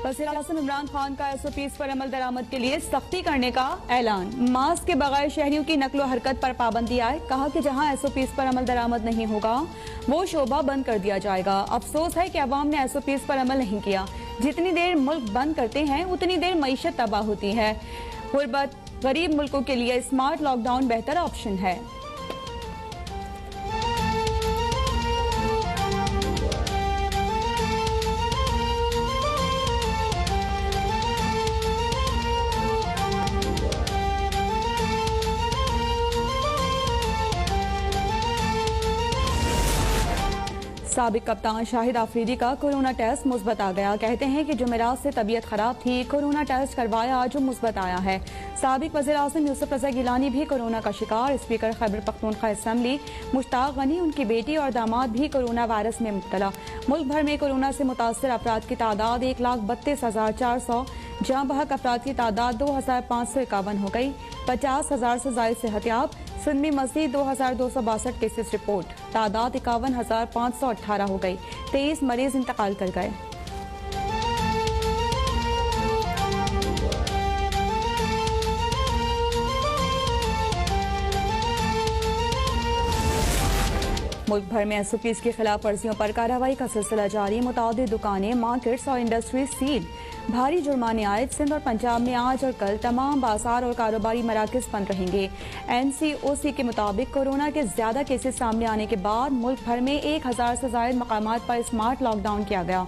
वज़ीर-ए-आज़म इमरान खान का SOPs पर अमल दरामद के लिए सख्ती करने का ऐलान। मास्क के बगैर शहरियों की नकलो हरकत पर पाबंदी आए। कहा कि जहां SOPs पर अमल दरामद नहीं होगा वो शोबा बंद कर दिया जाएगा। अफसोस है कि अवाम ने SOPs पर अमल नहीं किया। जितनी देर मुल्क बंद करते हैं उतनी देर मईशत तबाह होती है। गुरबत गरीब मुल्कों के लिए स्मार्ट लॉकडाउन बेहतर ऑप्शन है। साबिक कप्तान शाहिद आफरीदी का कोरोना टेस्ट मुस्बत आ गया। कहते हैं कि जुमेरात से तबीयत खराब थी, कोरोना टेस्ट करवाया जो मुस्बत आया है। साबिक वज़ीर-ए-आज़म यूसुफ रज़ा गिलानी भी कोरोना का शिकार। स्पीकर खैबर पख्तूनख्वा असेंबली मुश्ताक गनी, उनकी बेटी और दामाद भी कोरोना वायरस में मुब्तला। मुल्क भर में कोरोना से मुतासर अफराद की तादाद 1,32,400, जहाँ बहक अफराद की तादाद 2,551 हो गई। 50,000 से ज़ायद सेहतियाब। सिंध में मज़ीद 2,262 केसेस रिपोर्ट। तादाद 51,518 हो गई। 23 मरीज इंतकाल कर गए। मुल्क भर में SOPs की खिलाफ वर्जियों पर कार्रवाई का सिलसिला जारी। मुतादिद दुकानें, मार्केट्स और इंडस्ट्रीज सील। भारी जुर्माने आयद। सिंध और पंजाब में आज और कल तमाम बाजार और कारोबारी मराकज बंद रहेंगे। NCOC के मुताबिक कोरोना के ज्यादा केसेस सामने आने के बाद मुल्क भर में 1000 से ज्यादा मकामात पर स्मार्ट लॉकडाउन किया गया।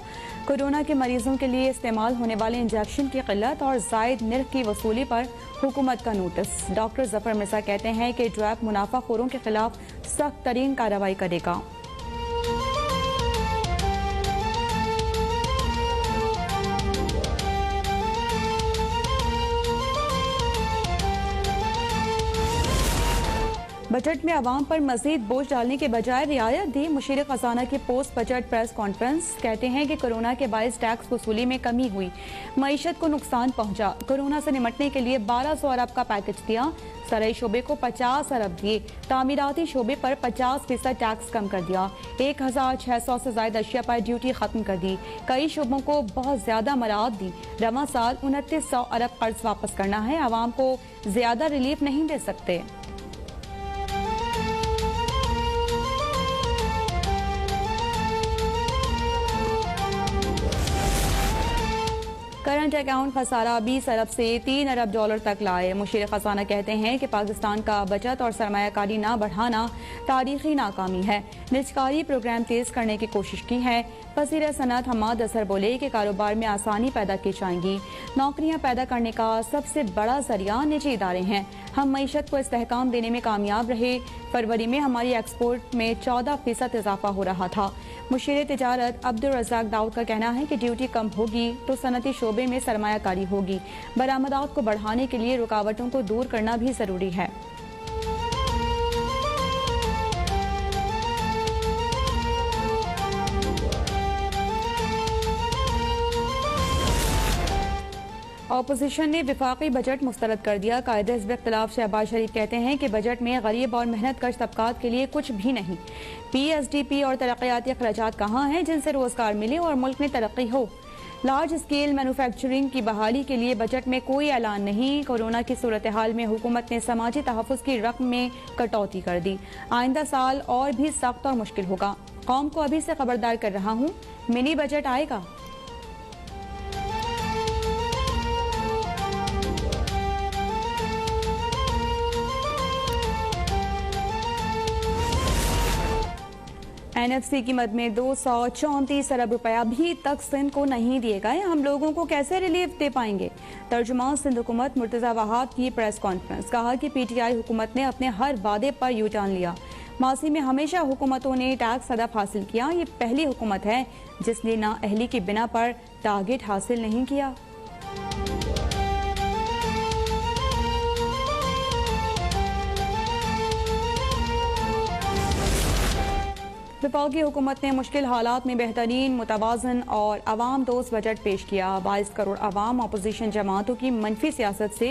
कोरोना के मरीजों के लिए इस्तेमाल होने वाले इंजेक्शन की किल्लत और जायद निर्ख की वसूली पर हुकूमत का नोटिस। डॉक्टर जफर मिर्जा कहते हैं कि ड्रैप मुनाफाखोरों के खिलाफ सख्त तरीन कार्रवाई करेगा। बजट में अवाम पर मजीद बोझ डालने के बजाय रियायत दी। मुशीर खजाना की पोस्ट बजट प्रेस कॉन्फ्रेंस। कहते हैं कि कोरोना के बायस टैक्स वसूली में कमी हुई, मईशत को नुकसान पहुंचा। कोरोना से निमटने के लिए 1200 अरब का पैकेज दिया। ज़राई शोबे को 50 अरब दिए। तामीराती शोबे पर 50% टैक्स कम कर दिया। 1600 से ज्यादा अशिया पर ड्यूटी खत्म कर दी। कई शोबों को बहुत ज्यादा मराहत दी। रवां साल 2900 अरब कर्ज वापस करना है। आवाम को ज्यादा रिलीफ नहीं दे सकते। करंट अकाउंट खसारा 20 अरब से 3 अरब डॉलर तक लाए। मुशीर खजाना कहते हैं कि पाकिस्तान का बचत और सरमायाकारी ना बढ़ाना तारीखी नाकामी है। निजकारी प्रोग्राम तेज करने की कोशिश की है। वज़ीर सनअत हमाद असर बोले कि कारोबार में आसानी पैदा की जाएंगी। नौकरियां पैदा करने का सबसे बड़ा जरिया निजी इदारे हैं। हम मईशत को इस्तेहकाम देने में कामयाब रहे। फरवरी में हमारी एक्सपोर्ट में 14% इजाफा हो रहा था। मुशीर तिजारत अब्दुल रज़ाक दाऊद का कहना है कि ड्यूटी कम होगी तो सनती शोबे में सरमायाकारी होगी। बरामदात को बढ़ाने के लिए रुकावटों को दूर करना भी जरूरी है। ऑपोजिशन ने विफाकी बजट मुस्तरद कर दिया। कायदे हिज़्ब इख्तिलाफ शहबाज शरीफ कहते हैं कि बजट में गरीब और मेहनत कश तबकात के लिए कुछ भी नहीं। PSDP और तरक्याती अखराजात कहाँ हैं जिनसे रोजगार मिले और मुल्क में तरक्की हो। लार्ज स्केल मैन्युफैक्चरिंग की बहाली के लिए बजट में कोई ऐलान नहीं। कोरोना की सूरत हाल में हुकूमत ने समाजी तहफ़्फ़ुज़ की रकम में कटौती कर दी। आइंदा साल और भी सख्त और मुश्किल होगा। कौम को अभी से खबरदार कर रहा हूँ, मिनी बजट आएगा। NFC की मद में 234 अरब रुपए अभी तक सिंध को नहीं दिए गए। हम लोगों को कैसे रिलीफ दे पाएंगे। तर्जुमान सिंध हुकूमत मुर्तज़ा वहाब की प्रेस कॉन्फ्रेंस। कहा कि PTI हुकूमत ने अपने हर वादे पर यू टर्न लिया। माजी में हमेशा हुकूमतों ने टैक्स हदफ हासिल किया। ये पहली हुकूमत है जिसने नाअहली की बिना पर टारगेट हासिल नहीं किया। विफाकी हुकूमत ने मुश्किल हालात में बेहतरीन, मुतवाज़न और अवाम दोस्त बजट पेश किया। 22 करोड़ अवाम अपोजिशन जमातों की मनफी सियासत से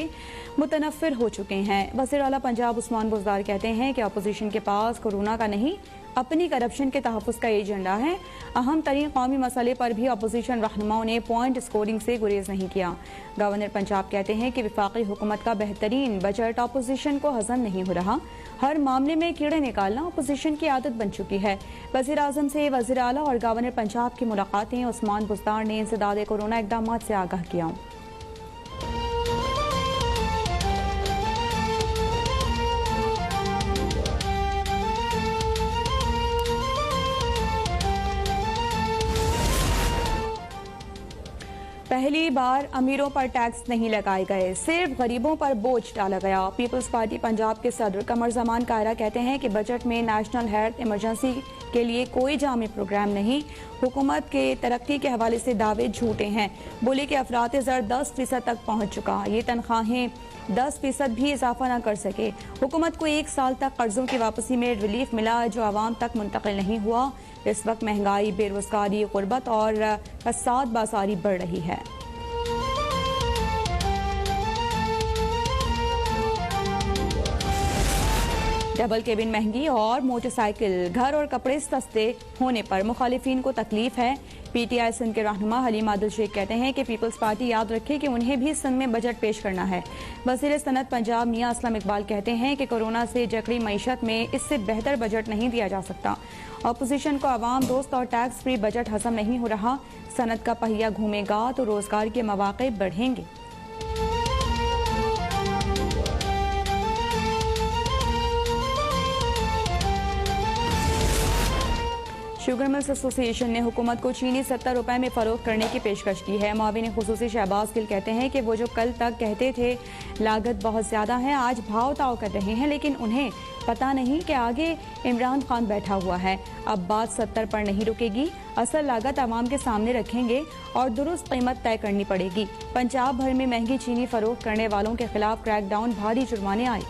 मुतनफ़िर हो चुके हैं। वज़ीर आला पंजाब उस्मान बुज़दार कहते हैं कि अपोजिशन के पास कोरोना का नहीं अपनी करप्शन के तहफ़्फ़ुज़ का एजेंडा है। अहम तरीन कौमी मसले पर भी अपोजिशन रहनुमाओं ने पॉइंट स्कोरिंग से गुरेज नहीं किया। गवर्नर पंजाब कहते हैं कि वफाकी हुकूमत का बेहतरीन बजट अपोजिशन को हजम नहीं हो रहा। हर मामले में कीड़े निकालना अपोजिशन की आदत बन चुकी है। वज़ीर आज़म से वज़ीर आला और गवर्नर पंजाब की मुलाकातें। उस्मान बुज़दार ने इंसदाद कोरोना इक़दामात से आगाह किया। पहली बार अमीरों पर टैक्स नहीं लगाए गए, सिर्फ गरीबों पर बोझ डाला गया। पीपल्स पार्टी पंजाब के सदर कमर जमान कायरा कहते हैं कि बजट में नेशनल हेल्थ इमरजेंसी के लिए कोई जामी प्रोग्राम नहीं। हुकूमत के तरक्की के हवाले से दावे झूठे हैं। बोले कि अफरात ज़र 10% तक पहुँच चुका, ये तनख्वाहें 10% भी इजाफा न कर सके। हुकूमत को 1 साल तक कर्जों की वापसी में रिलीफ मिला जो आवाम तक मुंतकिल नहीं हुआ। इस वक्त महंगाई, बेरोजगारी, गुर्बत और फसाद बाजारी बढ़ रही है। डबल केबिन महंगी और मोटरसाइकिल, घर और कपड़े सस्ते होने पर मुखालिफिन को तकलीफ है। पीटीआई सिंध के रहनुमा हलीम आदिल शेख कहते हैं कि पीपल्स पार्टी याद रखे कि उन्हें भी सिंध में बजट पेश करना है। वज़ीर सनत पंजाब मियां असलम इकबाल कहते हैं कि कोरोना से जकड़ी मईशत में इससे बेहतर बजट नहीं दिया जा सकता। अपोजिशन को आवाम दोस्त और टैक्स फ्री बजट हजम नहीं हो रहा। सनत का पहिया घूमेगा तो रोजगार के मौके बढ़ेंगे। शुगर मिल्स एसोसिएशन ने हुकूमत को चीनी 70 रुपए में फरोख्त करने की पेशकश की है। मुआविन खुसूसी शहबाज गिल कहते हैं कि वो जो कल तक कहते थे लागत बहुत ज़्यादा है, आज भाव ताव कर रहे हैं, लेकिन उन्हें पता नहीं कि आगे इमरान खान बैठा हुआ है। अब बात 70 पर नहीं रुकेगी, असल लागत आवाम के सामने रखेंगे और दुरुस्त कीमत तय करनी पड़ेगी। पंजाब भर में महंगी चीनी फरोख्त करने वालों के खिलाफ क्रैकडाउन, भारी जुर्माने आए।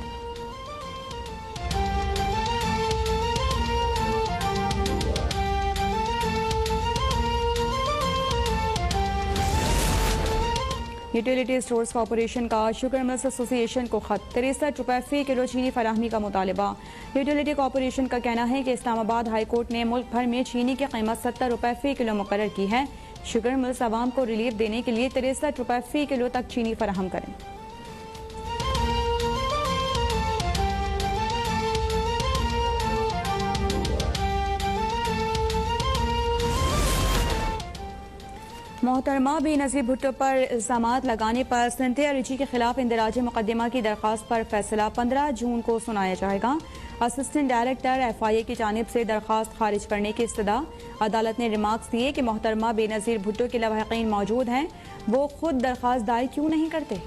यूटिलिटी स्टोर्स कॉरपोरेशन का शुगर मिल्स एसोसिएशन को खत, 63 रुपए फी किलो चीनी फराहमी का मुतालबा। यूटिलिटी कॉरपोरेशन का कहना है कि इस्लामाबाद हाई कोर्ट ने मुल्क भर में चीनी की कीमत 70 रुपए फी किलो मुकर्रर की है। शुगर मिल्स आवाम को रिलीफ देने के लिए 63 रुपए फी किलो तक चीनी फराहम करें। मोहतरमा बेनज़ीर भुट्टो पर इल्ज़ामात लगाने पर सिंथिया रिची के खिलाफ इंदराज मुकदमा की दरख्वास्त पर फैसला 15 जून को सुनाया जाएगा। असिस्टेंट डायरेक्टर FIA की जानिब से दरख्वास्त खारिज करने की इस्तदा। अदालत ने रिमार्क्स दिए कि मोहतरमा बेनज़ीर भुट्टो के लवाहिकीन मौजूद हैं, वो खुद दरख्वास्त दायर क्यों नहीं करते।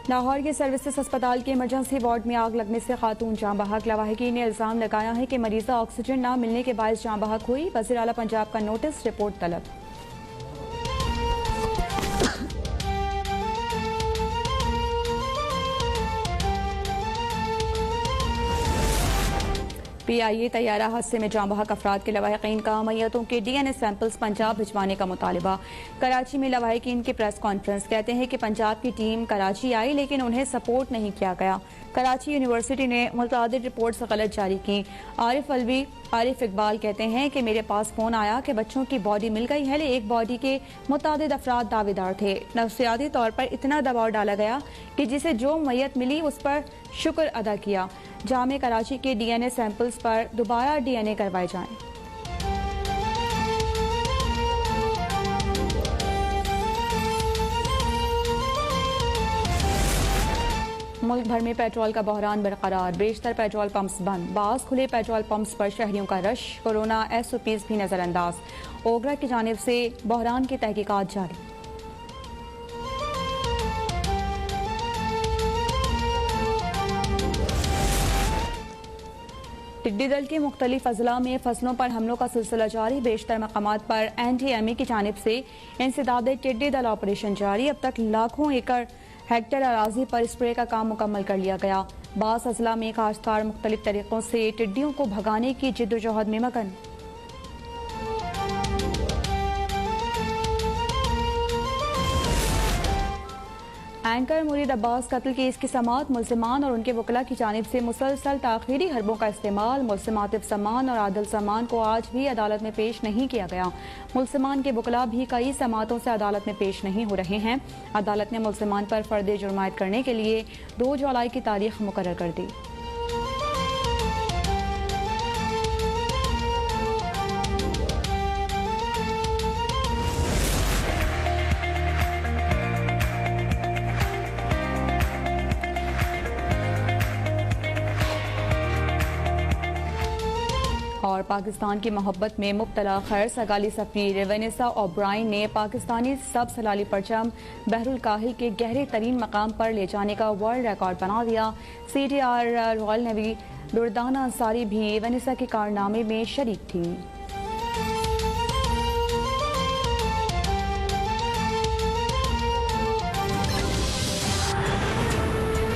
लाहौर के सर्विसेज अस्पताल के इमरजेंसी वार्ड में आग लगने से खातून जाँ बहक। लवाहिकीन ने इल्ज़ाम लगाया है कि मरीज़ा ऑक्सीजन न मिलने के बायस जाँ बहक हुई। वज़ीर आला पंजाब का नोटिस, रिपोर्ट तलब। PIA तैयारा हादसे में जाँ बहक अफराद के लवाहिकीन का मैयतों के DNA सैंपल्स पंजाब भिजवाने का मुतालबा। कराची में लवाहिकीन की प्रेस कॉन्फ्रेंस, कहते हैं कि पंजाब की टीम कराची आई लेकिन उन्हें सपोर्ट नहीं किया गया। कराची यूनिवर्सिटी ने मुतादिद रिपोर्ट्स गलत जारी की। आरिफ इकबाल कहते हैं कि मेरे पास फ़ोन आया कि बच्चों की बॉडी मिल गई है, एक बॉडी के मुतादिद अफराद दावेदार थे। नफ्सियाती तौर पर इतना दबाव डाला गया कि जिसे जो मैयत मिली उस पर शुक्र अदा किया। जामे कराची के DNA सैंपल्स पर दोबारा DNA करवाए जाएं। मुल्क भर में पेट्रोल का बहरान बरकरार, बेशतर पेट्रोल पंप्स बंद, बास खुले पेट्रोल पंप्स पर शहरियों का रश। कोरोना SOPs भी नजरअंदाज। ओगरा की जानिब से बहरान की तहकीकात जारी। टिड्डी दल के मुख्तलिफ अजला में फसलों पर हमलों का सिलसिला जारी। बेशतर मकामात पर NTMA की जानिब से इंसदाद टिड्डी दल ऑपरेशन जारी। अब तक लाखों एकड़ हेक्टेयर अराजी पर स्प्रे का काम मुकम्मल कर लिया गया। बास अजला में काश्तकार मुख्तलिफ तरीकों से टिड्डियों को भगाने की जिद्दोजहद में मगन। एंकर मुरीद अब्बास कत्ल केस की समाअत मुल्ज़िमान और उनके वकला की जानिब से मुसलसल ताख़ीरी हरबों का इस्तेमाल। मुल्ज़िम आतिफ समान और आदिल समान को आज भी अदालत में पेश नहीं किया गया। मुल्ज़िमान के वकला भी कई समातों से अदालत में पेश नहीं हो रहे हैं। अदालत ने मुल्ज़िमान पर फ़र्द जुर्मायत करने के लिए 2 जुलाई की तारीख मुकर्रर कर दी। और पाकिस्तान की मोहब्बत में मुब्तला खैर सगाली सफीर वेनेसा ओब्रायन ने पाकिस्तानी सब सलाली परचम बहरुल काहिल के गहरे तरीन मकाम पर ले जाने का वर्ल्ड रिकॉर्ड बना दिया। CTR royal navy Durdana Ansari भी वेनेसा के कारनामे में शरीक थी।